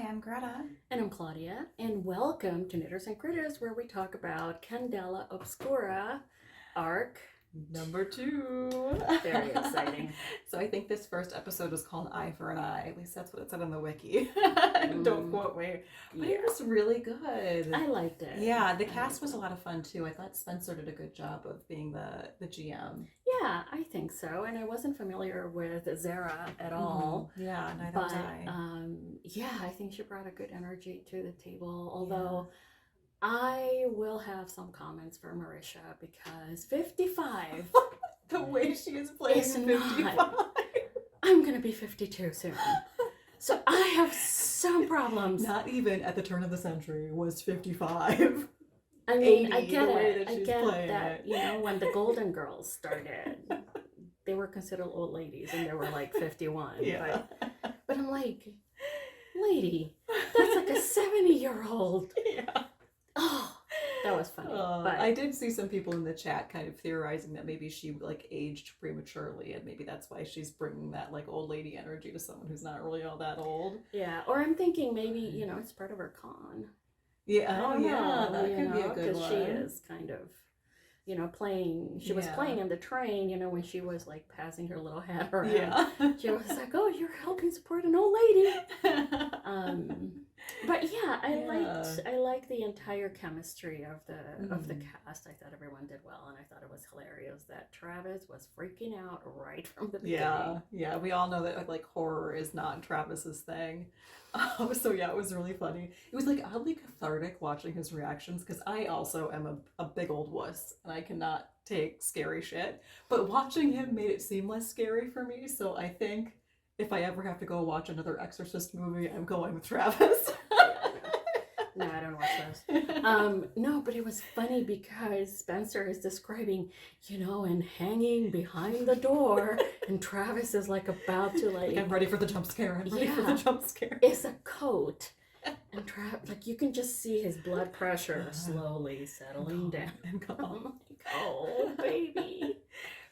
I'm Greta. And I'm Claudia, and welcome to Knitters and Critters, where we talk about Candela Obscura arc. Number 2. Very exciting. So I think this first episode was called Eye for an Eye. At least that's what it said on the wiki. Don't quote me. But it was really good. I liked it. Yeah, the cast was a lot of fun too. I thought Spencer did a good job of being the GM. Yeah, I think so. And I wasn't familiar with Zara at all. Yeah, neither was I. I think she brought a good energy to the table. Although I will have some comments for Marisha because 55. The way she is playing 55. I'm going to be 52 soon. So I have some problems. Not even at the turn of the century was 55. I mean, 80, I get it. I get it. that, when the Golden Girls started, they were considered old ladies and they were like 51. Yeah. But I'm like, lady, that's like a 70-year-old. Yeah. Oh, that was funny. But I did see some people in the chat kind of theorizing that maybe she like aged prematurely and maybe that's why she's bringing that like old lady energy to someone who's not really all that old. Yeah, or I'm thinking maybe, it's part of her con. Yeah, that could be a good because one. she is kind of, playing. She was playing in the train, when she was like passing her little hat around. Yeah. She was like, "Oh, you're helping support an old lady." But yeah, I liked the entire chemistry of the cast. I thought everyone did well, and I thought it was hilarious that Travis was freaking out right from the beginning. Yeah. We all know that like horror is not Travis's thing. So yeah, it was really funny. It was like oddly cathartic watching his reactions because I also am a big old wuss and I cannot take scary shit. But watching him made it seem less scary for me. So I think if I ever have to go watch another Exorcist movie, I'm going with Travis. No, I don't watch those. No, but it was funny because Spencer is describing, and hanging behind the door, and Travis is like about to like I'm ready for the jump scare. I'm ready for the jump scare. It's a coat, and Travis, like you can just see his blood pressure slowly settling down. And calm. I'm like, oh, baby.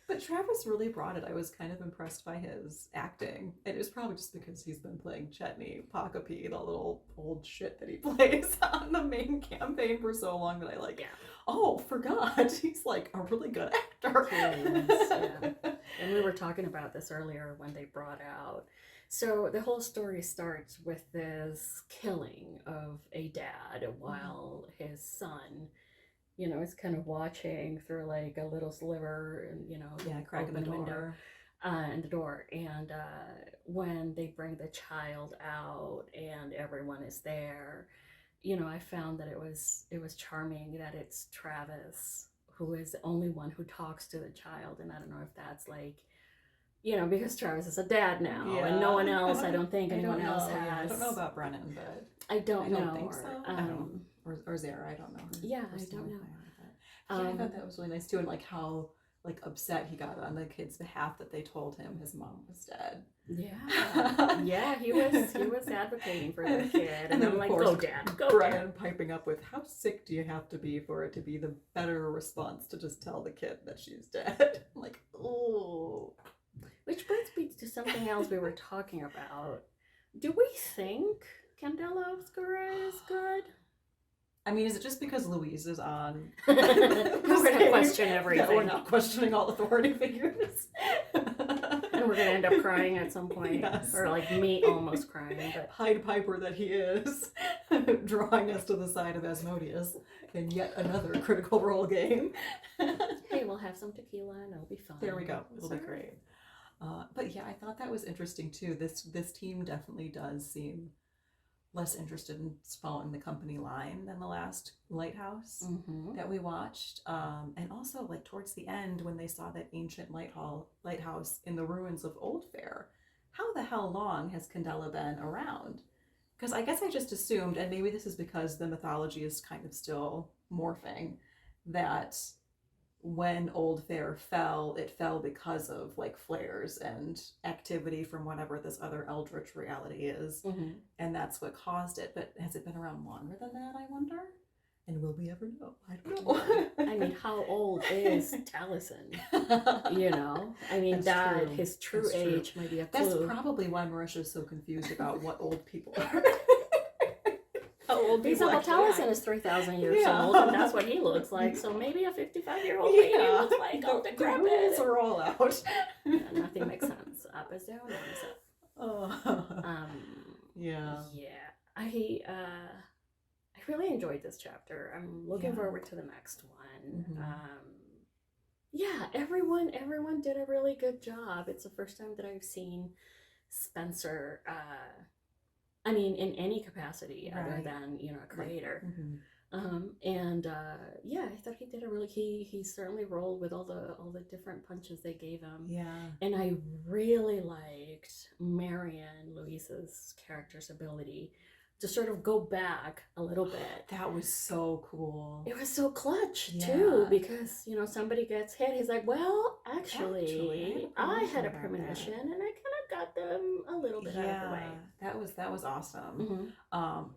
But Travis really brought it. I was kind of impressed by his acting. And it was probably just because he's been playing Chetney Pakapi, the little old shit that he plays on the main campaign for so long that I forgot. He's like a really good actor. And we were talking about this earlier when they brought out. So the whole story starts with this killing of a dad while his son is kind of watching through like a little sliver and, crack in the door. And the door. And when they bring the child out and everyone is there, I found that it was charming that it's Travis who is the only one who talks to the child. And I don't know if that's like, because Travis is a dad now and no one else, I don't think anyone else has. Yeah, I don't know about Brennan, but I don't know. Think so. Or Zara, I don't know. Yeah, I don't know. I thought that was really nice too, and like how like upset he got on the kid's behalf that they told him his mom was dead. Yeah, he was advocating for the kid, and I'm like, go dad, go Brennan dad. Piping up with, how sick do you have to be for it to be the better response to just tell the kid that she's dead? I'm like, oh. Which brings me to something else we were talking about. Do we think Candela Obscura is good? I mean, is it just because Louise is on? We're going to question everything. That we're not questioning all authority figures. And we're going to end up crying at some point. Yes. Or like me almost crying. But Pied Piper that he is, drawing us to the side of Asmodeus in yet another Critical Role game. Hey, we'll have some tequila and it'll be fun. There we go. It'll be great. But yeah, I thought that was interesting too. This team definitely does seem less interested in following the company line than the last Lighthouse that we watched. And also like towards the end when they saw that ancient lighthouse in the ruins of Old Fair, how the hell long has Candela been around? Because I guess I just assumed, and maybe this is because the mythology is kind of still morphing, that when Old Fair fell, it fell because of like flares and activity from whatever this other eldritch reality is. And that's what caused it. But has it been around longer than that, I wonder? And will we ever know? I don't know. I mean, how old is Taliesin? I mean, his true age might be a clue. That's probably why Marisha's so confused about what old people are. how old people Well, actually Taliesin act. is 3,000 years Yeah. old, and that's what he looks like. So maybe a 55-year-old baby looks like all the decrepit. rules are all out. Yeah, nothing makes sense. Up is down, down is up. Oh. Yeah. I really enjoyed this chapter. I'm looking forward to the next one. Everyone did a really good job. It's the first time that I've seen Spencer in any capacity other than, a creator. I thought he did he certainly rolled with all the different punches they gave him. Yeah. And I really liked Marion Louise's character's ability to sort of go back a little bit. That was so cool. It was so clutch too, because somebody gets hit. He's like, well, actually I had a premonition, and I kind of got them a little bit out of the way. That was awesome.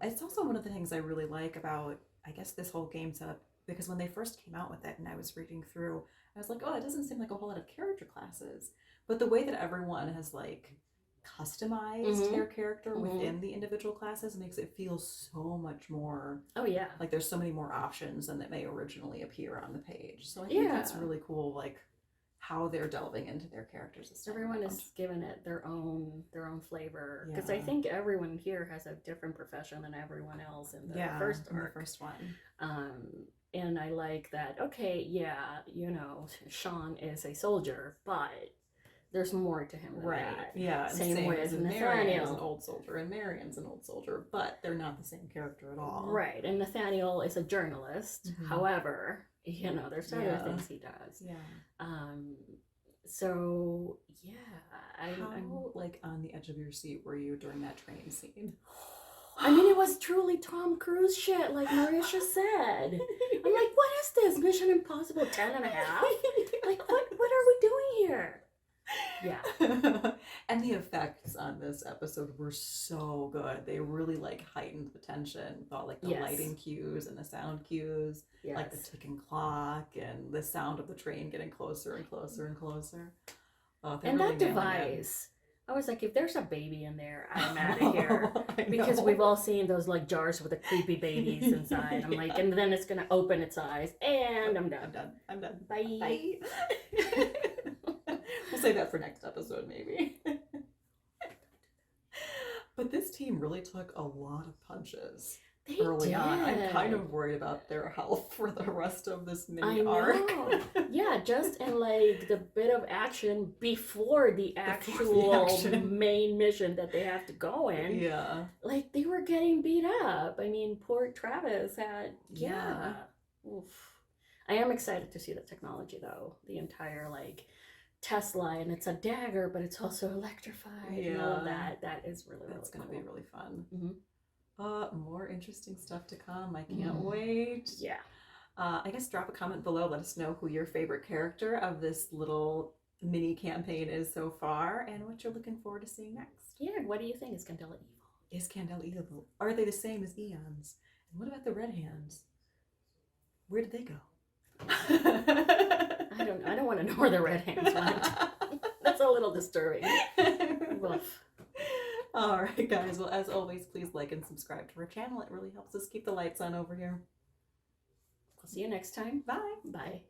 It's also one of the things I really like about, I guess, this whole game setup, because when they first came out with it and I was reading through, I was like, oh, it doesn't seem like a whole lot of character classes, but the way that everyone has like customized their character within the individual classes makes it feel so much more like there's so many more options than that may originally appear on the page. So I think that's really cool, like how they're delving into their characters. Everyone is giving it their own flavor, because I think everyone here has a different profession than everyone else in the first arc. The first one. And I like that. Okay, Sean is a soldier, but there's more to him than that. Yeah. Same with Nathaniel's an old soldier, and Marion's an old soldier, but they're not the same character at all. Right. And Nathaniel is a journalist. However, there's other things he does. How like on the edge of your seat were you during that train scene? It was truly Tom Cruise shit, like Marisha said. I'm like, what is this? Mission Impossible 10 and a half? Like, what are we doing here? Yeah. And the effects on this episode were so good. They really like heightened the tension, thought like the lighting cues and the sound cues, like the ticking clock and the sound of the train getting closer and closer and closer. And that device, I was like, if there's a baby in there, I'm out of here. Because we've all seen those like jars with the creepy babies inside. I'm like, and then it's gonna open its eyes, and I'm done. I'm done. Bye. We'll save that for next episode, maybe. But this team really took a lot of punches early on. I'm kind of worried about their health for the rest of this mini arc. Yeah, just in like the bit of action before the actual main mission that they have to go in. Yeah. Like they were getting beat up. Poor Travis had Oof. I am excited to see the technology though. The entire like Tesla, and it's a dagger, but it's also electrified. And all of that. That is really That's cool. Gonna be really fun. More interesting stuff to come. I can't wait. Yeah. I guess drop a comment below. Let us know who your favorite character of this little mini campaign is so far, and what you're looking forward to seeing next. Yeah. What do you think? Is Candela evil? Is Candela evil? Are they the same as Eons? And what about the Red Hands? Where did they go? I don't want to know where the Red Hands went. That's a little disturbing. Woof. All right, guys. Well, as always, please like and subscribe to our channel. It really helps us keep the lights on over here. I'll see you next time. Bye. Bye.